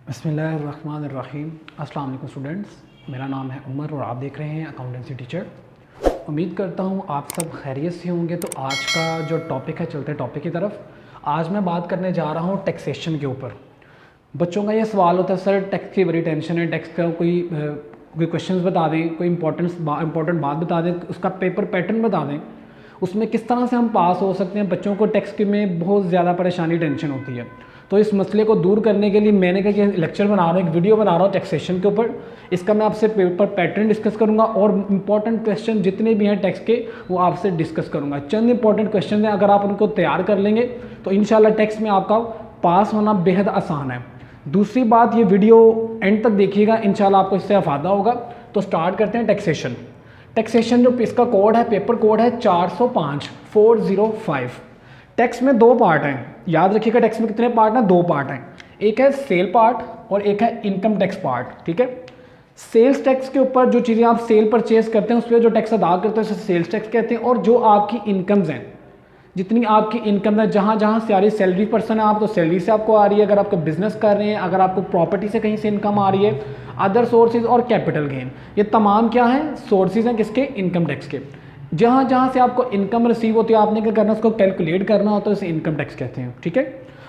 बिस्मिल्लाहिर्रहमानिर्रहीम। अस्सलाम वालेकुम स्टूडेंट्स, मेरा नाम है उमर और आप देख रहे हैं अकाउंटेंसी टीचर। उम्मीद करता हूँ आप सब खैरियत से होंगे। तो आज का जो टॉपिक है, चलते टॉपिक की तरफ। आज मैं बात करने जा रहा हूँ टैक्सेशन के ऊपर। बच्चों का ये सवाल होता है, सर टैक्स की बड़ी टेंशन है, टैक्स का कोई क्वेश्चंस बता दें, कोई इंपॉर्टेंट बात बता दें, उसका पेपर पैटर्न बता दें, उसमें किस तरह से हम पास हो सकते हैं। बच्चों को टैक्स के में बहुत ज़्यादा परेशानी टेंशन होती है। तो इस मसले को दूर करने के लिए मैंने कहा कि लेक्चर बना रहा हूँ, एक वीडियो बना रहा हूँ टैक्सेशन के ऊपर। इसका मैं आपसे पेपर पैटर्न डिस्कस करूँगा और इंपॉर्टेंट क्वेश्चन जितने भी हैं टैक्स के वो आपसे डिस्कस करूँगा। चंद इंपॉर्टेंट क्वेश्चन हैं, अगर आप उनको तैयार कर लेंगे तो इंशाल्लाह टैक्स में आपका पास होना बेहद आसान है। दूसरी बात, ये वीडियो एंड तक देखिएगा, इंशाल्लाह आपको इससे फ़ायदा होगा। तो स्टार्ट करते हैं टैक्सेशन। टैक्सेशन जो इसका कोड है, पेपर कोड है 405। टैक्स में दो पार्ट हैं, याद रखिएगा। टैक्स में कितने पार्ट हैं? दो पार्ट हैं। एक है सेल पार्ट और एक है इनकम टैक्स पार्ट। ठीक है, सेल्स टैक्स के ऊपर जो चीज़ें आप सेल परचेज करते हैं उस पर जो टैक्स अदा करते हैं उसे सेल्स टैक्स कहते हैं। और जो आपकी इनकम्स हैं, जितनी आपकी इनकम है, जहाँ जहाँ सारी सैलरी पर्सन है आप, तो सैलरी से आपको आ रही है। अगर आपको बिजनेस कर रहे हैं, अगर आपको प्रॉपर्टी से कहीं से इनकम आ रही है, अदर सोर्सेज और कैपिटल गेन, ये तमाम क्या हैं? सोर्सेज हैं किसके? इनकम टैक्स के। जहाँ जहाँ से आपको इनकम रिसीव होती है, आपने क्या करना है? उसको कैलकुलेट करना होता है, उसे इनकम टैक्स कहते हैं। ठीक है,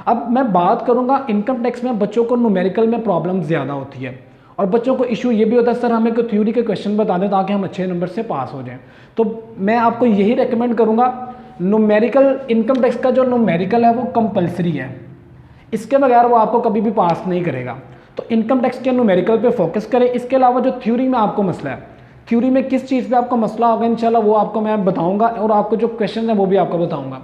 अब मैं बात करूँगा इनकम टैक्स में बच्चों को न्यूमेरिकल में प्रॉब्लम ज़्यादा होती है और बच्चों को इशू ये भी होता है, सर हमें कोई थ्योरी के क्वेश्चन बता दें ताकि हम अच्छे नंबर से पास हो जाएं। तो मैं आपको यही रेकमेंड करूँगा, न्यूमेरिकल इनकम टैक्स का जो न्यूमेरिकल है वो कंपलसरी है, इसके बगैर वो आपको कभी भी पास नहीं करेगा। तो इनकम टैक्स के न्यूमेरिकल पे फोकस करें। इसके अलावा जो थ्योरी में आपको मसला है, थ्योरी में किस चीज़ पे आपको मसला होगा इंशाल्लाह वो आपको मैं बताऊंगा और आपको जो क्वेश्चन है वो भी आपको बताऊंगा।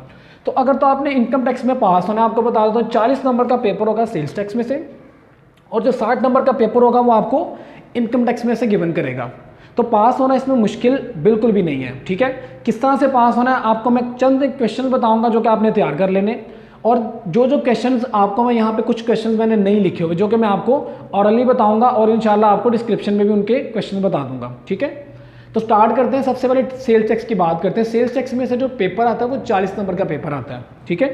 तो अगर तो आपने इनकम टैक्स में पास होना है, आपको बता देता हूँ 40 नंबर का पेपर होगा सेल्स टैक्स में से और जो 60 नंबर का पेपर होगा वो आपको इनकम टैक्स में से गिवन करेगा। तो पास होना इसमें मुश्किल बिल्कुल भी नहीं है। ठीक है, किस तरह से पास होना है आपको मैं चंद क्वेश्चन बताऊंगा जो कि आपने तैयार कर लेने। और जो जो क्वेश्चंस आपको मैं यहाँ पे कुछ क्वेश्चंस मैंने नहीं लिखे हुए जो कि मैं आपको ऑरली बताऊंगा और इंशाल्लाह आपको डिस्क्रिप्शन में भी उनके क्वेश्चन बता दूंगा। ठीक है, तो स्टार्ट करते हैं। सबसे पहले सेल्स टैक्स की बात करते हैं। सेल्स टैक्स में से जो पेपर आता है वो 40 नंबर का पेपर आता है। ठीक है,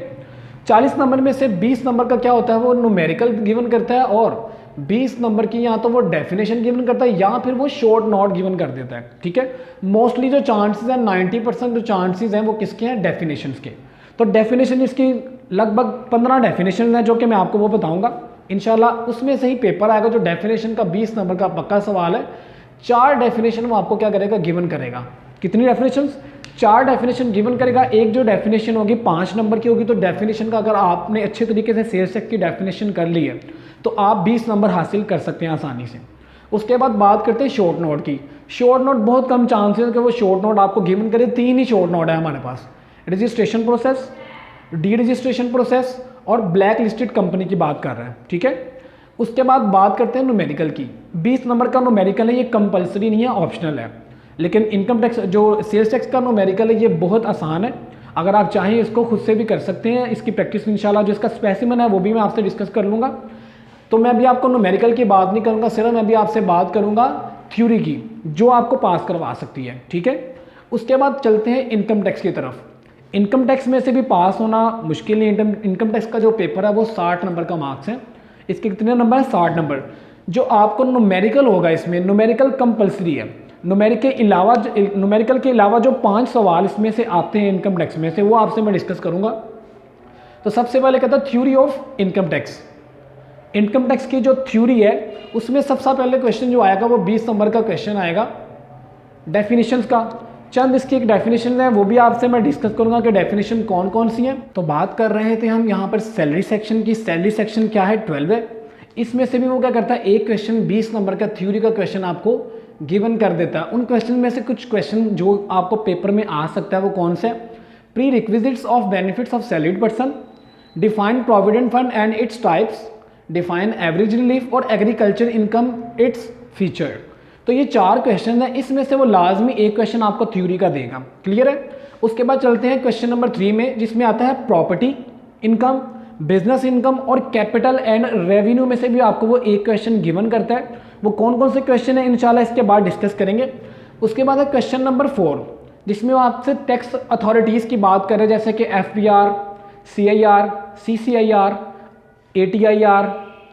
40 नंबर में से 20 नंबर का क्या होता है? वो न्यूमेरिकल गिवन करता है और 20 नंबर की या तो वो डेफिनेशन गिवन करता है या फिर वो शॉर्ट नोट गिवन कर देता है। ठीक है, मोस्टली जो चांसेस हैं 90% जो चांसेस हैं वो किसके हैं? डेफिनेशंस के। तो डेफिनेशन इसकी लगभग 15 डेफिनेशन हैं जो कि मैं आपको वो बताऊंगा इंशाल्लाह। उसमें से ही पेपर आएगा जो डेफिनेशन का 20 नंबर का पक्का सवाल है। 4 डेफिनेशन वो आपको क्या करेगा? गिवन करेगा। कितनी डेफिनेशंस? 4 डेफिनेशन गिवन करेगा। एक जो डेफिनेशन होगी 5 नंबर की होगी। तो डेफिनेशन का अगर आपने अच्छे तरीके से सेल्स टैक्स की डेफिनेशन कर ली है तो आप 20 नंबर हासिल कर सकते हैं आसानी से। उसके बाद बात करते हैं शॉर्ट नोट की। शॉर्ट नोट बहुत कम चांसेस है कि वो शॉर्ट नोट आपको गिवन करे। 3 ही शॉर्ट नोट है हमारे पास, registration process, deregistration process और ब्लैक लिस्टेड कंपनी की बात कर रहे हैं। ठीक है, उसके बाद बात करते हैं न्यूमेरिकल की। 20 नंबर का न्यूमेरिकल है, ये कंपलसरी नहीं है, ऑप्शनल है। लेकिन इनकम टैक्स जो सेल्स टैक्स का न्यूमेरिकल है ये बहुत आसान है। अगर आप चाहें इसको खुद से भी कर सकते हैं। इसकी प्रैक्टिस इंशाल्लाह जो इसका स्पेसिमन है वो भी मैं आपसे डिस्कस कर लूँगा। तो मैं भी आपको न्यूमेरिकल की बात नहीं करूँगा, सिर्फ मैं भी आपसे बात करूँगा थ्योरी की जो आपको पास करवा सकती है। ठीक है, उसके बाद चलते हैं इनकम टैक्स की तरफ। इनकम टैक्स में से भी पास होना मुश्किल नहीं। इनकम टैक्स का जो पेपर है वो 60 नंबर का मार्क्स है। इसके कितने नंबर है? 60 नंबर। जो आपको न्यूमेरिकल होगा, इसमें न्यूमेरिकल कंपलसरी है। न्यूमेरिकल के अलावा जो 5 सवाल इसमें से आते हैं इनकम टैक्स में से वो आपसे मैं डिस्कस करूँगा। तो सबसे पहले कहता है theory of income tax. Income tax की जो थ्योरी है उसमें सबसे पहले क्वेश्चन जो आएगा वो 20 नंबर का क्वेश्चन आएगा डेफिनेशंस का। चंद इसकी एक डेफिनेशन है वो भी आपसे मैं डिस्कस करूंगा कि डेफिनेशन कौन कौन सी हैं। तो बात कर रहे थे हम यहाँ पर सैलरी सेक्शन की। सैलरी सेक्शन क्या है? 12 है। इसमें से भी वो क्या करता है, एक क्वेश्चन 20 नंबर का थ्योरी का क्वेश्चन आपको गिवन कर देता है। उन क्वेश्चन में से कुछ क्वेश्चन जो आपको पेपर में आ सकता है वो कौन से? Pre requisites of benefits of salaried person, define provident fund and its types, define average relief और एग्रीकल्चर इनकम इट्स फीचर। तो ये 4 क्वेश्चन है, इसमें से वो लाजमी एक क्वेश्चन आपको थ्योरी का देगा। क्लियर है? उसके बाद चलते हैं क्वेश्चन नंबर 3 में, जिसमें आता है प्रॉपर्टी इनकम, बिजनेस इनकम और कैपिटल एंड रेवेन्यू में से भी आपको वो एक क्वेश्चन गिवन करता है। वो कौन कौन से क्वेश्चन है इंशाल्लाह इसके बाद डिस्कस करेंगे। उसके बाद है क्वेश्चन नंबर 4 जिसमें वो आपसे टैक्स अथॉरिटीज़ की बात कर रहे हैं, जैसे कि FBR, CIR, CCIR, ATIR,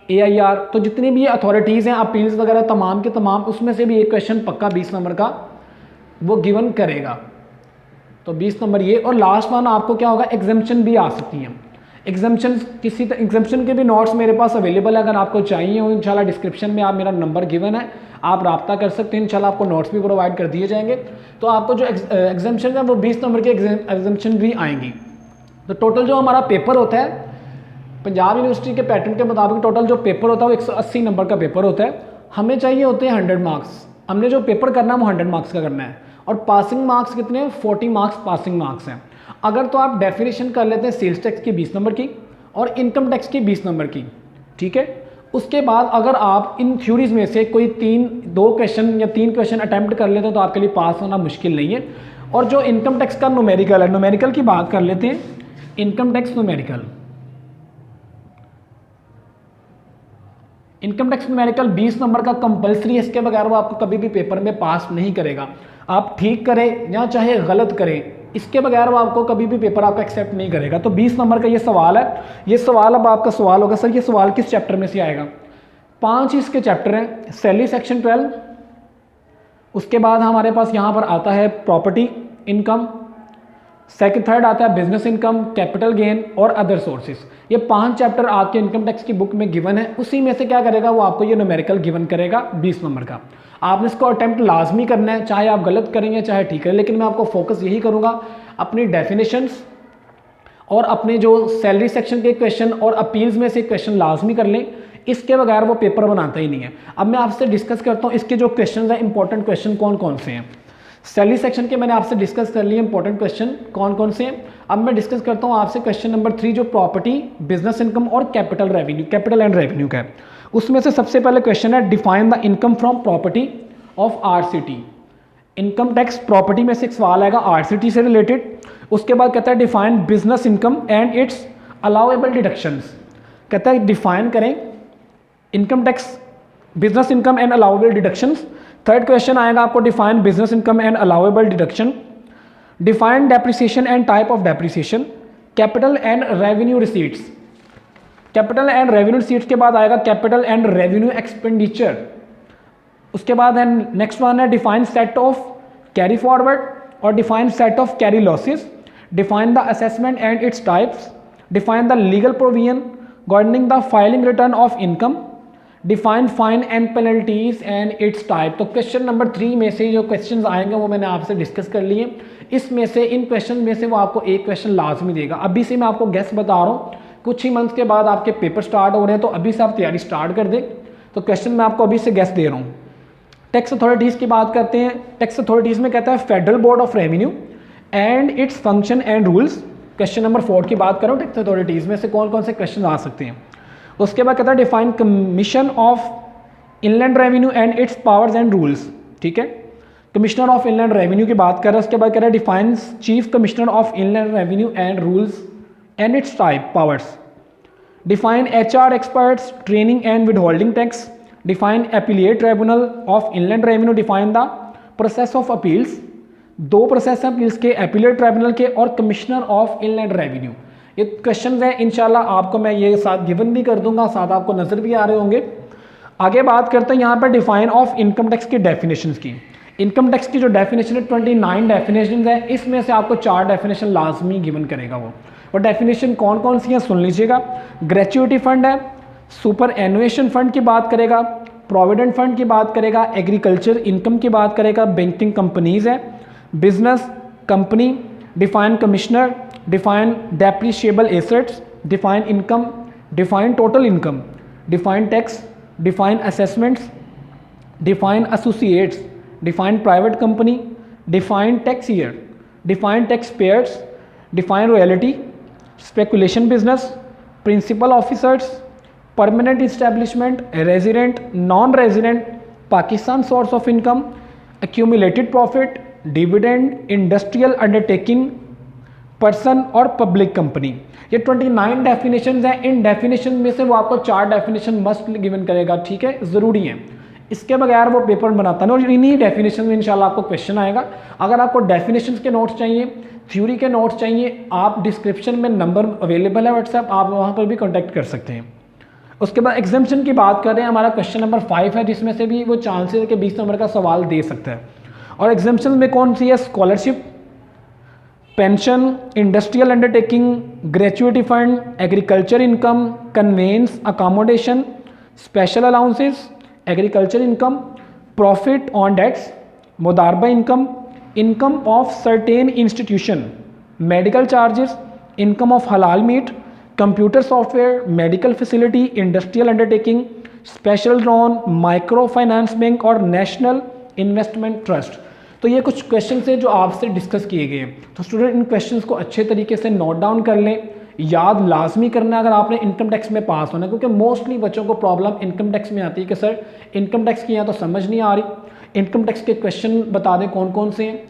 AIR, तो जितनी भी अथॉरिटीज़ हैं अपील्स वगैरह तमाम के तमाम, उसमें से भी एक क्वेश्चन पक्का 20 नंबर का वो गिवन करेगा। तो 20 नंबर ये, और लास्ट वन आपको क्या होगा, एग्जाम्पशन भी आ सकती हैं। एग्जाम्पशन एग्जाम्पशन के भी नोट्स मेरे पास अवेलेबल है, अगर आपको चाहिए हो इंशाल्लाह डिस्क्रिप्शन में आप मेरा नंबर गिवन है, आप रब्ता कर सकते हैं, इंशाल्लाह आपको नोट्स भी प्रोवाइड कर दिए जाएंगे। तो आपको जो एग्जाम्पशन है वो 20 नंबर के एग्जाम्पशन भी आएंगी। तो टोटल जो हमारा पेपर होता है पंजाब यूनिवर्सिटी के पैटर्न के मुताबिक, टोटल जो पेपर होता है वो 180 नंबर का पेपर होता है। हमें चाहिए होते हैं 100 मार्क्स, हमने जो पेपर करना है वो 100 मार्क्स का करना है। और पासिंग मार्क्स कितने हैं, 40 मार्क्स पासिंग मार्क्स हैं। अगर तो आप डेफिनेशन कर लेते हैं सेल्स टैक्स की 20 नंबर की और इनकम टैक्स की 20 नंबर की, ठीक है। उसके बाद अगर आप इन थ्योरीज में से कोई 2 क्वेश्चन या 3 क्वेश्चन अटैम्प्ट कर लेते हैं तो आपके लिए पास होना मुश्किल नहीं है। और जो इनकम टैक्स का न्यूमेरिकल है, न्यूमेरिकल की बात कर लेते हैं, income tax numerical, income tax numerical 20 number का कंपलसरी है, इसके बगैर वो आपको कभी भी पेपर में पास नहीं करेगा। आप ठीक करें या चाहे गलत करें, इसके बगैर वो आपको कभी भी पेपर आपका एक्सेप्ट नहीं करेगा। तो 20 नंबर का ये सवाल है। ये सवाल अब आपका सवाल होगा सर ये सवाल किस चैप्टर में से आएगा। 5 इसके चैप्टर हैं, सैलरी सेक्शन 12, उसके बाद हमारे पास यहाँ पर आता है प्रॉपर्टी इनकम, थर्ड आता है बिजनेस इनकम, कैपिटल गेन और अदर सोर्सेज। ये 5 चैप्टर आपके इनकम टैक्स की बुक में गिवन है। उसी में से क्या करेगा वो आपको ये न्यूमेरिकल गिवन करेगा 20 नंबर का। आपने इसको अटेम्प्ट लाजमी करना है, चाहे आप गलत करेंगे चाहे ठीक करें, लेकिन मैं आपको फोकस यही करूँगा अपनी डेफिनेशंस और अपने जो सैलरी सेक्शन के क्वेश्चन और अपील्स में से क्वेश्चन लाजमी कर लें, इसके बगैर वो पेपर बनाता ही नहीं है। अब मैं आपसे डिस्कस करता हूँ इसके जो क्वेश्चन हैं, इंपॉर्टेंट क्वेश्चन कौन कौन से हैं। सैलरी सेक्शन के मैंने आपसे डिस्कस कर लिए इंपॉर्टेंट क्वेश्चन कौन कौन से हैं। अब मैं डिस्कस करता हूँ आपसे क्वेश्चन नंबर 3 जो प्रॉपर्टी, बिजनेस इनकम और capital revenue, capital and revenue का है। उसमें से सबसे पहले क्वेश्चन है define the income from property of RCT। Income tax property में से एक सवाल आएगा RCT से रिलेटेड। उसके बाद कहता है define business income and it's allowable deductions. कहता है डिफाइन करें income tax, business income and allowable deductions. Third question आएगा आपको define business income and allowable deduction, define depreciation and type of depreciation, capital and revenue receipts. Capital and revenue receipts के बाद आएगा capital and revenue expenditure. उसके बाद है next one है define set of carry forward और define set of carry losses, define the assessment and its types, define the legal provision governing the filing return of income, define fine and penalties and its type. तो question number 3 में से जो questions आएंगे वो मैंने आपसे discuss कर लिए। इसमें से इन क्वेश्चन में से वो आपको एक क्वेश्चन लाजमी देगा। अभी से मैं आपको गेस बता रहा हूँ, कुछ ही मंथ के बाद आपके पेपर स्टार्ट हो रहे हैं, तो अभी से आप तैयारी स्टार्ट कर दें। तो क्वेश्चन मैं आपको अभी से गेस दे रहा हूँ। टैक्स अथॉरिटीज़ की बात करते हैं। टैक्स अथॉरिटीज़ में कहता है federal board of revenue and its function and rules. Question number 4 की बात करो, टैक्स अथॉरिटीज़ में से कौन कौन से क्वेश्चन आ सकते हैं। उसके बाद कहता है define commission of inland revenue and its powers and rules. ठीक है, कमिश्नर ऑफ इनलैंड रेवेन्यू की बात कर रहा है। उसके बाद कह रहा है define chief commissioner of inland revenue and rules and its type powers, define HR experts training and withholding tax, define appellate tribunal of inland revenue, define the process of appeals. 2 process हैं appeals के, appellate tribunal के और commissioner of inland revenue. ये question है, इंशाल्लाह आपको मैं ये साथ गिवन भी कर दूंगा, साथ आपको नज़र भी आ रहे होंगे। आगे बात करते हैं यहाँ पर डिफाइन ऑफ इनकम टैक्स की डेफिनेशंस की। इनकम टैक्स की जो डेफिनेशन है 29 डेफिनेशन है, इसमें से आपको 4 डेफिनेशन लाजमी गिवन करेगा वो। और डेफिनेशन कौन कौन सी है सुन लीजिएगा। ग्रेच्युटी फंड है, सुपर एनुएशन फंड की बात करेगा, प्रोविडेंट फंड की बात करेगा, एग्रीकल्चर इनकम की बात करेगा, बैंकिंग कंपनीज है, business company, define commissioner, define depreciable assets, define income, define total income, define tax, define assessments, define associates, define private company, define tax year, define taxpayers, define royalty, speculation business, principal officers, permanent establishment, resident, non resident, Pakistan source of income, accumulated profit, dividend, industrial undertaking, person और public company. ये 29 definitions हैं। इन definition में से वो आपको 4 definition must given करेगा, ठीक है, ज़रूरी है, इसके बगैर वो पेपर बनाता नहीं। और इन्हीं डेफिनेशन में इंशाल्लाह आपको क्वेश्चन आएगा। अगर आपको डेफिनेशंस के नोट्स चाहिए, थ्योरी के नोट्स चाहिए, आप डिस्क्रिप्शन में नंबर अवेलेबल है व्हाट्सएप, आप वहाँ पर भी कॉन्टैक्ट कर सकते हैं। उसके बाद एग्जाम्पशन की बात कर रहे हैं, हमारा क्वेश्चन नंबर 5 है, जिसमें से भी वो चांसेस है कि 20 नंबर का सवाल दे सकता है। और एग्जाम्पशन में कौन सी है? Scholarship, pension, industrial undertaking, gratuity fund, agriculture income, conveyance, accommodation, special allowances, agriculture income, profit on debts, मुदारबा income, income of certain institution, medical charges, income of हलाल meat, computer software, medical facility, industrial undertaking, special loan, micro finance bank और national investment trust. तो ये कुछ question हैं जो आपसे discuss किए गए हैं। तो स्टूडेंट इन क्वेश्चंस को अच्छे तरीके से नोट डाउन कर लें, याद लाजमी करना है अगर आपने इनकम टैक्स में पास होना है, क्योंकि मोस्टली बच्चों को प्रॉब्लम इनकम टैक्स में आती है कि सर इनकम टैक्स की यहाँ तो समझ नहीं आ रही, इनकम टैक्स के क्वेश्चन बता दें कौन कौन से हैं।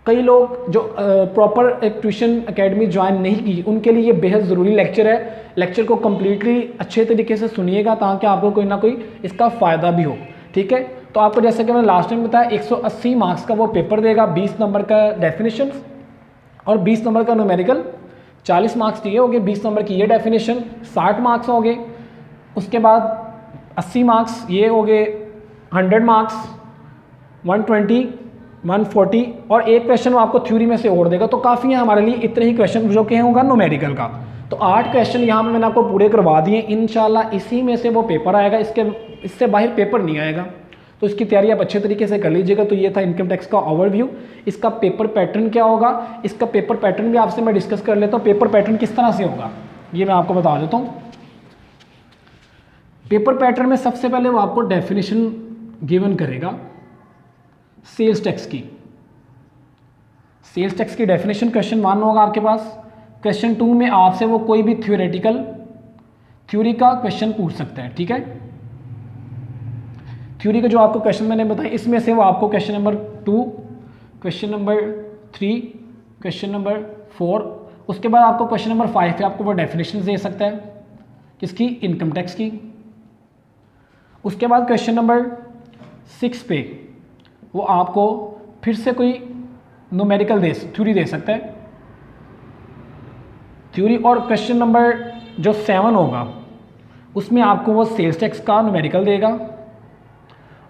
कई लोग जो प्रॉपर एक ट्यूशन एकेडमी ज्वाइन नहीं की, उनके लिए ये बेहद ज़रूरी लेक्चर है। लेक्चर को कम्प्लीटली अच्छे तरीके से सुनिएगा ताकि आपको कोई ना कोई इसका फ़ायदा भी हो, ठीक है। तो आपको जैसे कि मैंने लास्ट टाइम बताया 180 मार्क्स का वो पेपर देगा, 20 नंबर का डेफिनेशन और 20 नंबर का न्यूमेरिकल, 40 मार्क्स दिए हो गए, 20 नंबर की ये डेफिनेशन, 60 मार्क्स हो गए। उसके बाद 80 मार्क्स ये हो गए, 100 मार्क्स, 120, 140 और एक क्वेश्चन वो आपको थ्योरी में से और देगा। तो काफ़ी है हमारे लिए इतने ही क्वेश्चन जो कि होगा न्यूमेरिकल का। तो 8 क्वेश्चन यहाँ पे मैंने आपको पूरे करवा दिए, इंशाल्लाह इसी में से वो पेपर आएगा, इससे बाहर पेपर नहीं आएगा। तो इसकी तैयारी आप अच्छे तरीके से कर लीजिएगा। तो ये था इनकम टैक्स का ओवरव्यू। इसका पेपर पैटर्न क्या होगा, इसका पेपर पैटर्न भी आपसे मैं डिस्कस कर लेता हूँ। पेपर पैटर्न किस तरह से होगा ये मैं आपको बता देता हूँ। पेपर पैटर्न में सबसे पहले वो आपको डेफिनेशन गिवन करेगा सेल्स टैक्स की। सेल्स टैक्स की डेफिनेशन क्वेश्चन 1 होगा आपके पास। क्वेश्चन 2 में आपसे वो कोई भी थ्योरी का क्वेश्चन पूछ सकता है, ठीक है। थ्योरी का जो आपको क्वेश्चन मैंने बताया, इसमें से वो आपको question number 2, question number 3, question number 4, उसके बाद आपको क्वेश्चन नंबर 5 पे आपको वो डेफिनेशन दे सकता है किसकी, इनकम टैक्स की। उसके बाद क्वेश्चन नंबर 6 पे वो आपको फिर से कोई न्यूमेरिकल थ्योरी दे सकता है, थ्योरी। और क्वेश्चन नंबर जो 7 होगा उसमें आपको वो सेल्स टैक्स का न्यूमेरिकल देगा।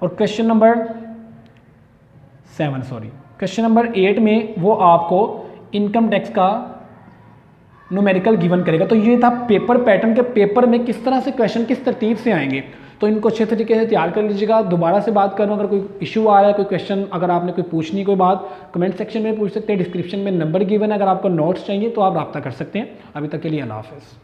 और क्वेश्चन नंबर 8 में वो आपको इनकम टैक्स का न्यूमेरिकल गिवन करेगा। तो ये था पेपर पैटर्न के पेपर में किस तरह से क्वेश्चन किस तरतीब से आएंगे। तो इनको अच्छे तरीके से तैयार कर लीजिएगा। दोबारा से बात करूँ, अगर कोई इशू आ रहा है, कोई क्वेश्चन अगर आपने कोई पूछनी कोई बात, कमेंट सेक्शन में पूछ सकते हैं। डिस्क्रिप्शन में नंबर गिवन है, अगर आपको नोट्स चाहिए तो आप रब्ता कर सकते हैं। अभी तक के लिए अल्लाह हाफ़िज़।